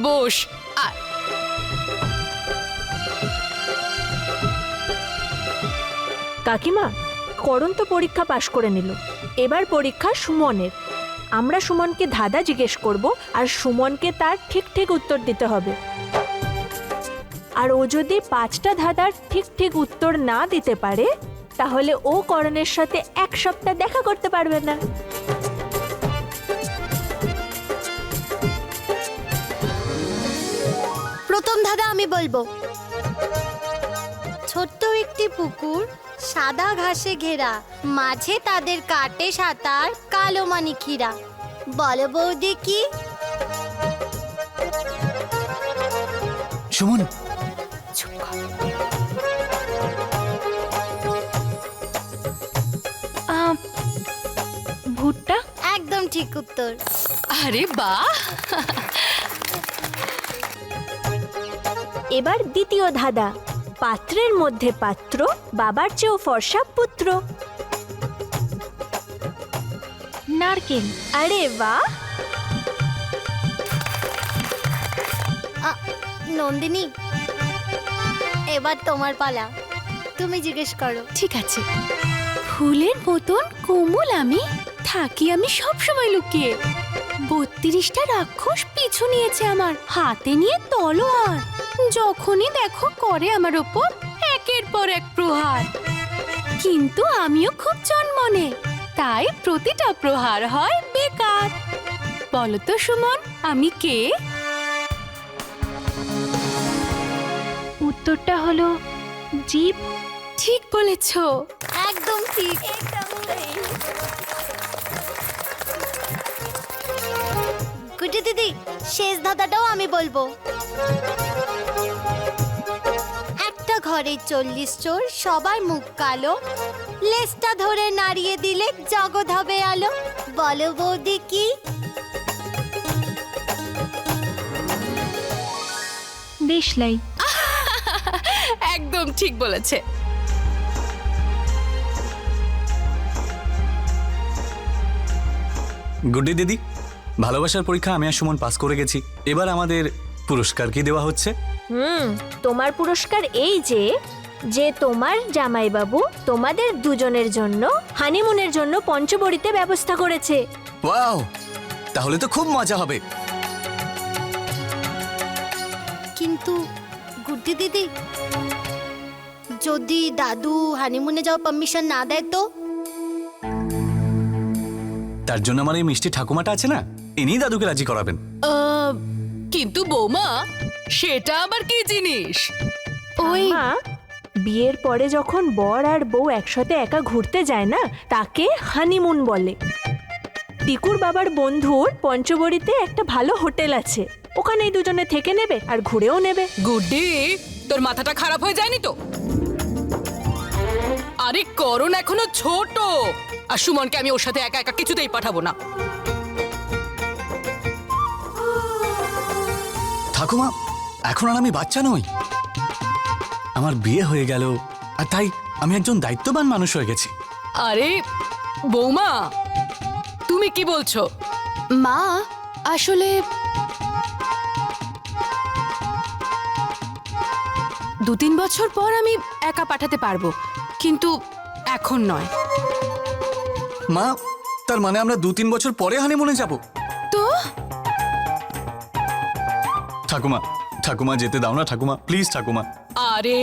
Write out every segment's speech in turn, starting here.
বস। কাকিমা, করণ তো পরীক্ষা পাশ করে নিল, এবার পরীক্ষা সুমনের। আমরা সুমনকে ধাঁধা জিজ্ঞেস করব আর সুমনকে তার ঠিক ঠিক উত্তর দিতে হবে। আর ও যদি 5টা ধাঁধার ঠিক ঠিক উত্তর না দিতে পারে তাহলে ও করণের সাথে 1 সপ্তাহ দেখা করতে পারবে না। প্রথম ধাঁধা আমি বলবো। ছোট্ট একটি পুকুর, সাদা ঘাসে ঘেরা, মাঝে তাদের কাটে সাঁতার, কালো মানিখিরা। বলো বৌদি কি? সুমন, ভুট্টা। একদম ঠিক উত্তর। আরে বাহ! এবার দ্বিতীয় ধাঁধা। পাত্রের মধ্যে পাত্র, বাবার চেয়েও ফর্সা পুত্র। নারকেল। আরে বাহ! নন্দিনী, এবার তোমার পালা, তুমি জিজ্ঞেস করো। ঠিক আছে। ফুলের মতন কোমল আমি, থাকি আমি সব সময় লুকিয়ে। 32টা রাক্ষস পিছু নিয়েছে আমার, হাতে নিয়ে তলোয়ার। যখনই দেখো করে আমার ওপর একের পর এক প্রহার। কিন্তু আমিও খুব জন্মনে, তাই প্রতিটা প্রহার হয় বেকার। বলো তো সুমন, আমি কে? উত্তরটা হলো জীব। ঠিক বলেছো। একদম ঠিক। গুটি দিদি, শেষ ধাঁধাটাও আমি বলবো। একটা ঘরে 40 চোর, সবার মুখ কালো, লেজটা ধরে নাড়িয়ে দিলে জগৎ হবে আলো। বলো বৌদি কি? দেশলাই। একদম ঠিক বলেছে। গুড্ডি দিদি, ভালোবাসার পরীক্ষা আমি আর সুমন পাস করে গেছি। এবার আমাদের পুরস্কার কি দেওয়া হচ্ছে? তোমার পুরস্কার এই যে তোমার জামাইবাবু তোমাদের দুজনের জন্য হানিমুনের জন্য পঞ্চবড়িতে ব্যবস্থা করেছে। ওয়াও, তাহলে তো খুব মজা হবে। কিন্তু গুড্ডি দিদি, যদি দাদু হানিমুনে যাওয়ার পারমিশন না দেয় তো? তার জন্য আমার এই মিষ্টি ঠাকুমাটা আছে না, ইনি দাদুকে রাজি করাবেন। কিন্তু বৌমা, সেটা আবার কি জিনিস? ওই মা, বিয়ের পরে যখন বর আর বউ একসাথে একা ঘুরতে যায় না, তাকে হানিমুন বলে। টিকুর বাবার বন্ধুর পঞ্চবড়িতে একটা ভালো হোটেল আছে, ওখানেই দুজনে থেকে নেবে আর ঘুরেও নেবে। গুড্ডি, তোর মাথাটা খারাপ হয়ে যায়নি তো? আরে করণ এখনো ছোট, আর সুমনকে আমি ওর সাথে একা একা কিছুতেই পাঠাবো না। ঠাকুমা, এখন আর আমি বাচ্চা নই, আমার বিয়ে হয়ে গেল, আর তাই আমি একজন দায়িত্ববান মানুষ হয়ে গেছি। আরে বৌমা, তুমি কি বলছো? মা, আসলে 2-3 বছর পর আমি একা পাঠাতে পারবো, কিন্তু এখন নয়। মা, তার মানে আমরা 2-3 বছর পরে হানিমুনে যাব? তো ঠাকুমা, ঠাকুমা যেতে দাও না ঠাকুমা, প্লিজ ঠাকুমা। আরে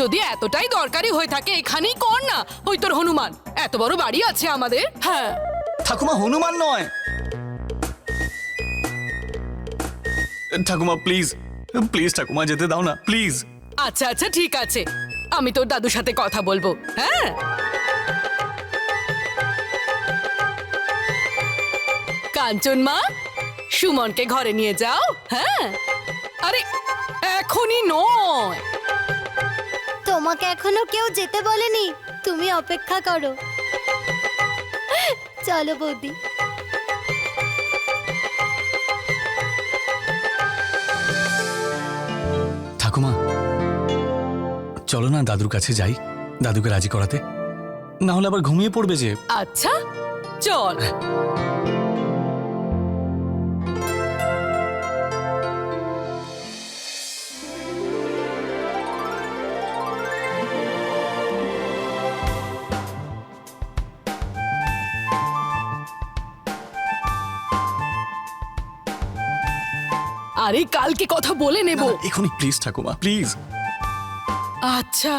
যদি এতটাই দরকারি হয়ে থাকে এখানেই কর না, ওই তোর হনুমান, এত বড় বাড়ি আছে আমাদের। হ্যাঁ ঠাকুমা, হনুমান নয় ঠাকুমা, প্লিজ প্লিজ ঠাকুমা যেতে দাও না, প্লিজ। আচ্ছা আচ্ছা ঠিক আছে, আমি তোর দাদুর সাথে কথা বলবো। হ্যাঁ, কাঞ্চন মা, সুমনকে ঘরে নিয়ে যাও। হ্যাঁ, আরে এখনই নয়। তোমাকে এখনো কেউ যেতে বলেনি, তুমি অপেক্ষা করো। চলো বৌদি। ঠাকুমা, চলো না দাদুর কাছে যাই, দাদুকে রাজি করাতে, না হলে আবার ঘুমিয়ে পড়বে যে। আচ্ছা চল। আরে কালকে কথা বলে নেব। এখনই প্লিজ ঠাকুমা প্লিজ। আচ্ছা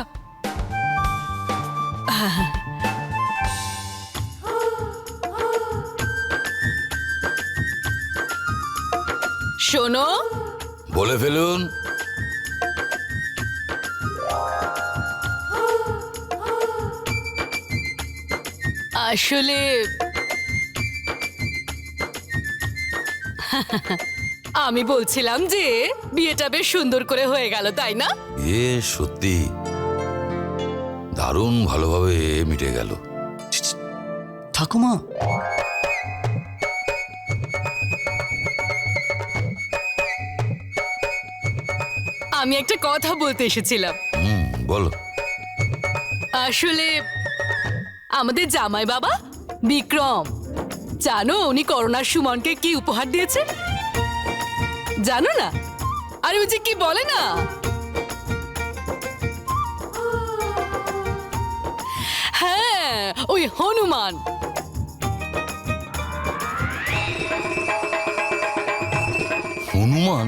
শোনো, বলে ফেলুন। আসলে আমি বলছিলাম যে বিয়েটা বেশ সুন্দর করে হয়ে গেল, তাই না? সত্যি দারুণ ভালোভাবে মিটে গেল। ঠাকুমা আমি একটা কথা বলতে এসেছিলাম। বলো। আসলে আমাদের জামাই বাবা বিক্রম, জানো উনি করোনার সুমনকে কি উপহার দিয়েছে? জানো না? আরে ওই যে কি বলে না, হ্যাঁ ওই হনুমান। হনুমান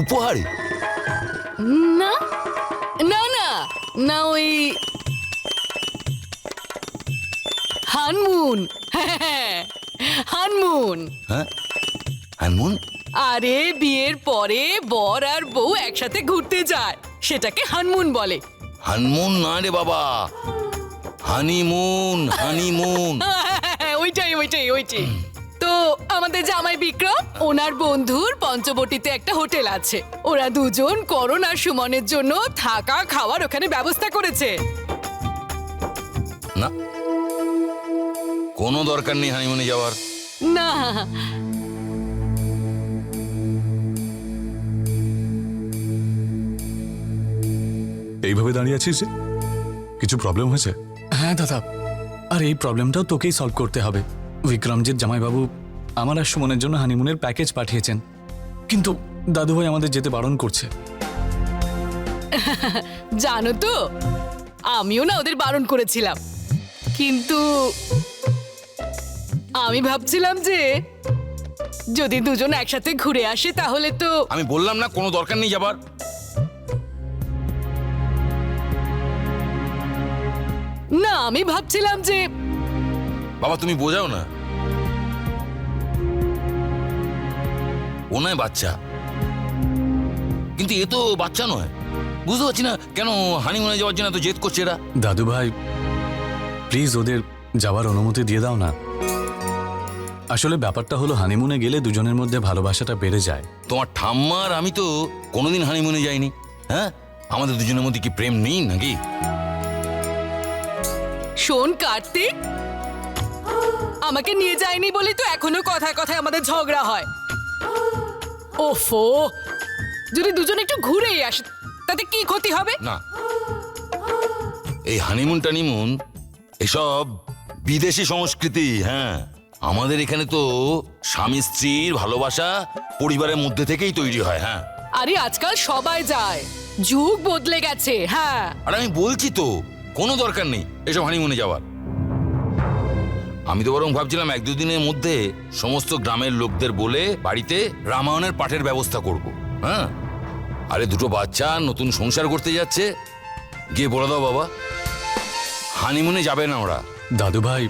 উপহারে? না না না না, ওই হানমুন। হ্যাঁ হানমুন। হ্যাঁ হানমুন? আরে বিয়ের পরে বর আর বউ একসাথে ঘুরতে যায়, সেটাকে হানমুন বলে। হানমুন না রে বাবা, হানিমুন হানিমুন। ওইটাই ওইটাই ওইটাই। তো আমাদের জামাই বিক্রম ওনার বন্ধুর পঞ্চবটিতে একটা হোটেল আছে, ওরা দুজন করোনা সুমনের জন্য থাকা খাওয়ার ওখানে ব্যবস্থা করেছে। না, কোনো দরকার নেই হানিমুনে যাওয়ার। না এইভাবে দাঁড়িয়ে আছিস যে? কিছু প্রবলেম হয়েছে? হ্যাঁ দাদা, আর এই প্রবলেমটাও তোকেই সলভ করতে হবে। বিক্রমজিৎ জামাইবাবু আমার আর সুমনের জন্য হানিমুনের প্যাকেজ পাঠিয়েছেন, কিন্তু দাদুভাই আমাদের যেতে বারণ করছে। জানো তো, আমিও না ওদের বারণ করেছিলাম, কিন্তু আমি ভাবছিলাম যে যদি দুজন একসাথে ঘুরে আসে তাহলে তো। আমি বললাম না কোনো দরকার নেই যাবার। না আমি ভাবছিলাম যে বাবা তুমি বোঝাও না, ও নয় বাচ্চা, কিন্তু এ তো বাচ্চা নয়। বুঝতে পারছি না কেন হানিমুনে যাওয়ার জন্য এত জেদ করছে এরা। দাদুভাই প্লিজ ওদের যাওয়ার অনুমতি দিয়ে দাও না। আসলে ব্যাপারটা হলো হানিমুনে গেলে দুজনের মধ্যে ভালোবাসাটা বেড়ে যায়। তোমার ঠাম্মার আমি তো কোনোদিন হানিমুনে যাইনি। হ্যাঁ, আমাদের দুজনের মধ্যে কি প্রেম নেই নাকি? শোন কার্তিক, আমাকে নিয়ে যায়নি বলে তো এখনো কথায় কথায় আমাদের ঝগড়া হয়। ওফো, যদি দুজন একটু ঘুরেই আসে তাতে কি ক্ষতি হবে? না, এই হানিমুন টানিমুন এসব বিদেশি সংস্কৃতি। হ্যাঁ, আমাদের এখানে তো স্বামী স্ত্রীর ভালোবাসা পরিবারের মধ্যে থেকেই তৈরি হয়। হ্যাঁ, আরে আজকাল সবাই যায়, যুগ বদলে গেছে। হ্যাঁ, আর আমি বলছি তো কোনো দরকার নেই এসব হানিমুনে যাওয়ার। আমি তো বরং ভাবছিলাম এক দুদিনের মধ্যে সমস্ত গ্রামের লোকদের বলে বাড়িতে রামায়ণের পাঠের ব্যবস্থা করব। হ্যাঁ, আরে দুটো বাচ্চা নতুন সংসার করতে যাচ্ছে, গিয়ে বলে দাও বাবা হানিমুনে যাবে না ওরা। দাদুভাই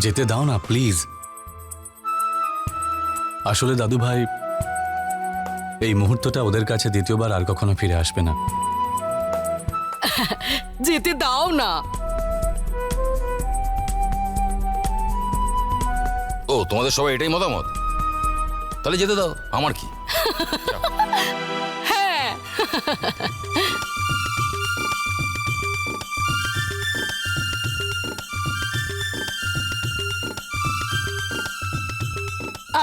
যেতে দাও না প্লিজ। আসলে দাদুভাই এই মুহূর্তটা ওদের কাছে দ্বিতীয়বার আর কখনো ফিরে আসবে না। যেতে দাও না। ও তোমাদের সবাই এটাই মতামত? তাহলে যেতে দাও, আমার কি। হ্যাঁ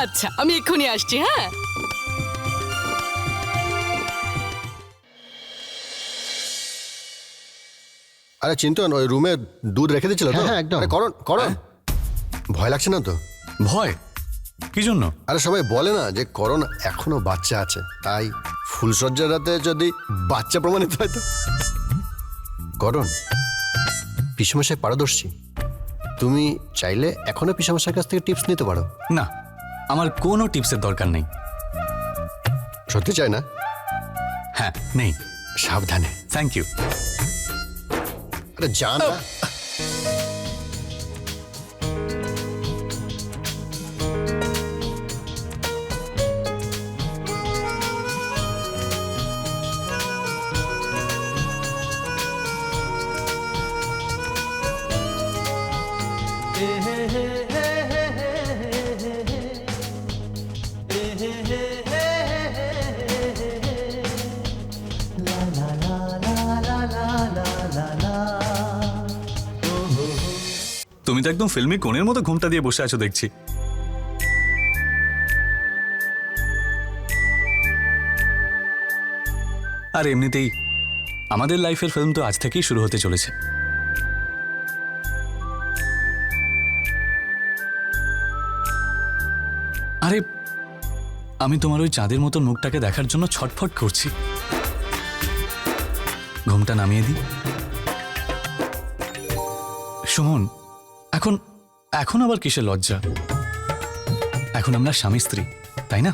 আচ্ছা, আমি এক্ষুনি আসছি। হ্যাঁ আরে চিন্তন, ওই রুমে দুধ রেখে দিচ্ছিল তো? হ্যাঁ, একদম। আরে করণ করণ, ভয় লাগছে না তো? ভয় কি জন্য? আরে সবাই বলে না যে করণ এখনো বাচ্চা আছে, তাই ফুলসজ্জার রাতে যদি বাচ্চা প্রমাণিত হয় তো। করণ পিসমশাই পারদর্শী, তুমি চাইলে এখনো পিসমশাইয়ের কাছ থেকে টিপস নিতে পারো। না, আমার কোনো টিপসের দরকার নেই। সত্যি চাই না? হ্যাঁ নেই। সাবধানে। Thank you. আরে জান না। তুমি তো একদম ফিল্মি কোণের মতো ঘুমটা দিয়ে বসে আছো দেখছি। আর এমনিতেই আমাদের লাইফের ফিল্ম তো আজ থেকেই শুরু হতে চলেছে। আরে আমি তোমার ওই চাঁদের মতন মুখটাকে দেখার জন্য ছটফট করছি। ঘুমটা নামিয়ে দিই। সুমন, এখন এখন আবার কিসের লজ্জা? এখন আমরা স্বামী স্ত্রী, তাই না?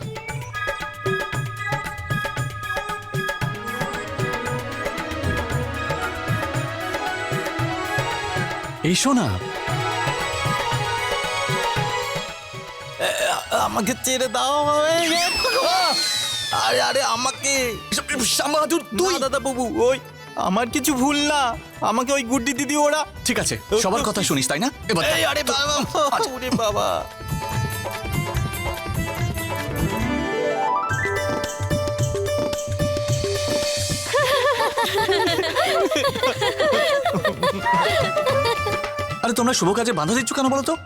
এসো না। আমাকে ছেড়ে দাও। আরে আরে আমাকে তুই দাদা বাবু, ওই আমার কিছু ভুল না, আমাকে ওই গুড্ডি দিদি ওরা। ঠিক আছে, সবার কথা শুনিস তাই না? এবার এই, আরে বাবা, ওরে বাবা। আরে তোমরা শুভ কাজে বাধা দিচ্ছ কেন বলো তো?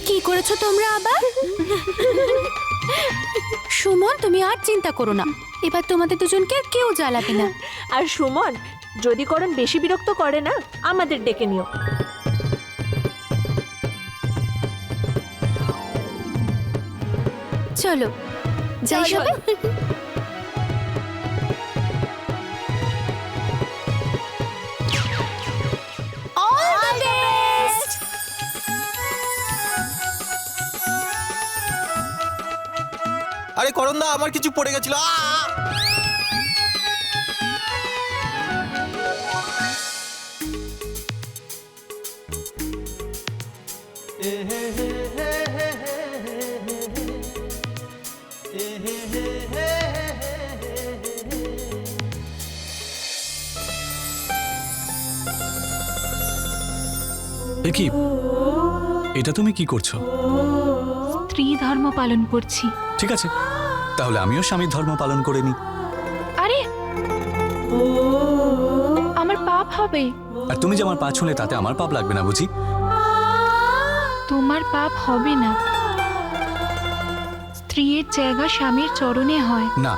কি করেছো তোমরা আবার? সুমন, তুমি আর চিন্তা করো না, এবার তোমাদের দুজনকে আর কেউ জ্বালাবে না। আর সুমন, যদি করণ বেশি বিরক্ত করে না, আমাদের ডেকে নিও। চলো যাই সবাই। আরে করণ দা, আমার কিছু পড়ে গেছিল। এ কি, এটা তুমি কি করছো? স্ত্রী ধর্ম পালন করছি। ঠিক আছে, তাহলে আমিও স্বামীর ধর্ম পালন করে নি। আরে আমার পাপ হবে। আর তুমি যে আমার পা ছুঁলে তাতে আমার পাপ লাগবে না বুঝি? তোমার পাপ হবে না, স্ত্রীর জায়গা স্বামীর চরণে হয়। না,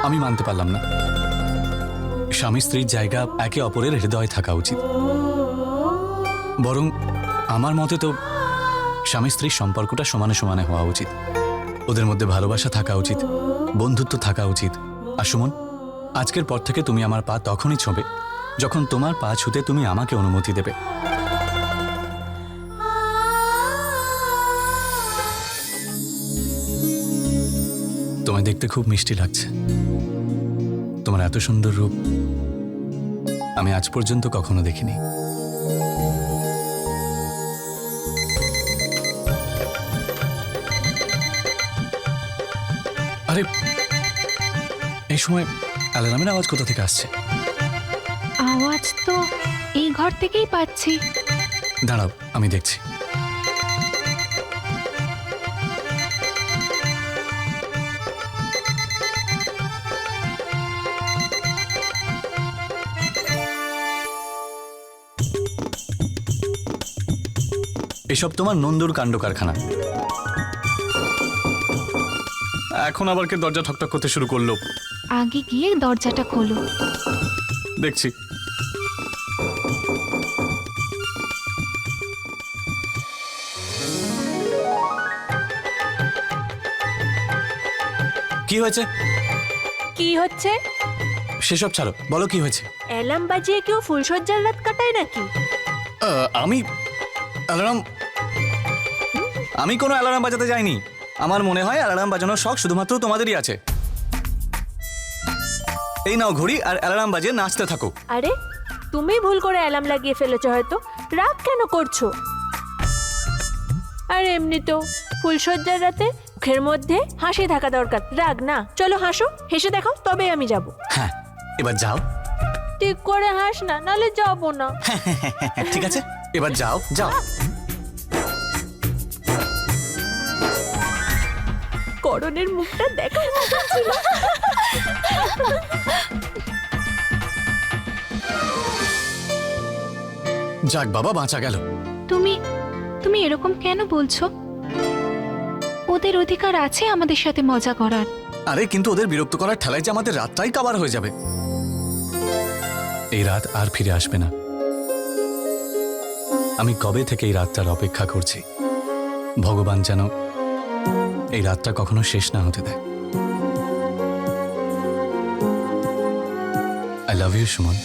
আমি মানতে পারলাম না। স্বামী স্ত্রীর জায়গা একে অপরের হৃদয়ে থাকা উচিত। বরং আমার মতে তো স্বামী স্ত্রীর সম্পর্কটা সমানে সমানে হওয়া উচিত। ওদের মধ্যে ভালোবাসা থাকা উচিত, বন্ধুত্ব থাকা উচিত। আর সুমন, আজকের পর থেকে তুমি আমার পা তখনই ছোঁবে যখন তোমার পা ছুঁতে তুমি আমাকে অনুমতি দেবে। তোমায় দেখতে খুব মিষ্টি লাগছে। তোমার এত সুন্দর রূপ আমি আজ পর্যন্ত কখনো দেখিনি। আরে এই সময় অ্যালার্মের আওয়াজ কোথা থেকে আসছে? আওয়াজ তো এই ঘর থেকেই পাচ্ছি। দাঁড়াও, আমি দেখছি। এসব তোমার নন্দুর কাণ্ড কারখানা। এখন আবার কে দরজা ঠকঠক করতে শুরু করলো? আগে গিয়ে দরজাটা খোলো। দেখছি। কি হয়েছে? কি হচ্ছে? সেসব ছাড়ো, বলো কি হয়েছে? অ্যালার্ম বাজিয়ে কেউ ফুলসজ্জার রাত কাটায় নাকি? আমি অ্যালার্ম, আমি কোনো অ্যালার্ম বাজাতে যাইনি। আমার মনে হয় অ্যালার্ম বাজানোর শখ শুধুমাত্র তোমাদেরই আছে। এই নাও ঘড়ি, আর অ্যালার্ম বাজিয়ে নাচতে থাকো। আরে তুমি ভুল করে অ্যালার্ম লাগিয়ে ফেলেছো হয়তো। রাগ কেন করছো? আর এমনিতেও ফুলসজ্জার রাতে মুখের মধ্যে হাসি থাকা দরকার, রাগ না। চলো হাসো, হেসে দেখাও, তবে আমি যাব। হ্যাঁ, এবার যাও। ঠিক করে হাস না, নালে যাবো না। ঠিক আছে, এবার যাও যাও। করণের মুখটা দেখার মতো ছিল। যাক বাবা, বাঁচা গেল। তুমি তুমি এরকম কেন বলছো? ওদের অধিকার আছে আমাদের সাথে মজা করার। আরে কিন্তু ওদের বিরক্ত করার ঠেলায় যে আমাদের রাতটাই কাবার হয়ে যাবে। এই রাত আর ফিরে আসবে না। আমি কবে থেকে এই রাতটার অপেক্ষা করছি। ভগবান যেন এই রাতটা কখনো শেষ না হতে দেয়। I love you Suman.